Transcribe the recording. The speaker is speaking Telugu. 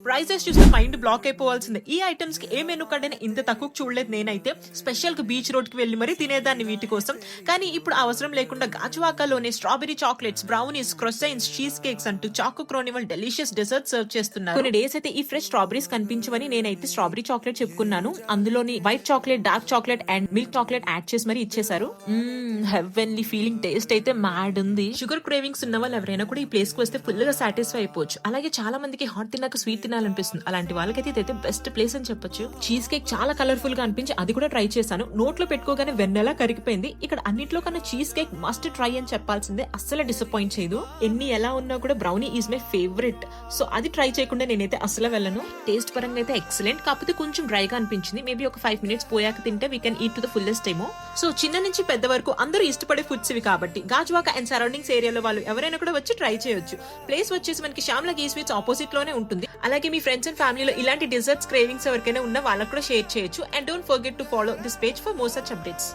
ప్రైజెస్ చూస్తే మైండ్ బ్లాక్ అయిపోవాల్సిందే. ఈ ఐటమ్స్ కి ఏ మెనూ కార్డ్ అయినా ఇంత తక్కువ చూడలేదు నేనైతే. స్పెషల్ గా బీచ్ రోడ్ కి వెళ్లి మరీ తినేదాన్ని వీటి కోసం. కానీ ఇప్పుడు అవసరం లేకుండా గాజువాకలోనే strawberry chocolates, brownies, croissants, cheese cakes అంటూ చాకో క్రోనివల్ డెలిషియస్ డెజర్ట్ సర్వ్ చేస్తున్నారు. కొన్ని డేస్ అయితే ఈ ఫ్రెష్ స్ట్రాబెరీస్ కనిపించవని నేనైతే స్ట్రాబెరీ చాక్లెట్ చెప్పుకున్నాను. అందులోని white chocolate, dark chocolate and milk chocolate add చేసి మరీ ఇచ్చేసారు. హెవెన్లీ ఫీలింగ్, టేస్ట్ అయితే మ్యాడ్ ఉంది. షుగర్ క్రేవింగ్స్ ఉన్న వాళ్ళు ఎవరైనా కూడా ఈ ప్లేస్ కి వస్తే ఫుల్ గా సాటిస్ఫై అయిపోవచ్చు. అలాగే చాలా మందికి హాట్ తిన్నాక స్వీట్ తినాలనిపిస్తుంది. అలాంటి వాళ్ళకైతే ఇదైతే బెస్ట్ ప్లేస్ అని చెప్పొచ్చు. చీజ్ కేక్ చాలా కలర్ఫుల్ గా అనిపించి అది కూడా ట్రై చేశాను. నోట్లో పెట్టుకోగానే వెన్నెలా కరిగిపోయింది. ఇక్కడ అన్నిట్లో కన్నా చీజ్ కేక్ మస్ట్ ట్రై అని చెప్పాల్సిందే. అస్సలు డిసప్పాయింట్ చేయదు. ఎన్ని ఎలా ఉన్నా కూడా brownie is my favourite. So అది ట్రై చేయకుండా నేనైతే అసలు వెళ్ళను. టేస్ట్ పరంగా అయితే ఎక్సలెంట్, కాకపోతే కొంచెం డ్రైగా అనిపించింది. మేబీ ఒక 5 minutes పోయాక తింటే we can eat to the fullest ఏమో. సో చిన్న నుంచి పెద్ద వరకు అందరూ ఇష్టపడే ఫుడ్స్ ఇవి కాబట్టి గాజువాక అండ్ సరౌండింగ్స్ ఏరియాలో వాళ్ళు ఎవరైనా కూడా వచ్చి ట్రై చేయొచ్చు. ప్లేస్ వచ్చేసి మనకి శ్యామ్లా గీ స్వీట్స్ ఆపోజిట్ లోనే ఉంటుంది. అలాగే మీ ఫ్రెండ్స్ అండ్ ఫ్యామిలీలో ఇలాంటి డిజర్ట్స్ క్రేవింగ్స్ ఎవరికైనా ఉన్న వాళ్ళకు కూడా షేర్ చేయొచ్చు. And don't forget to follow this page for more such updates.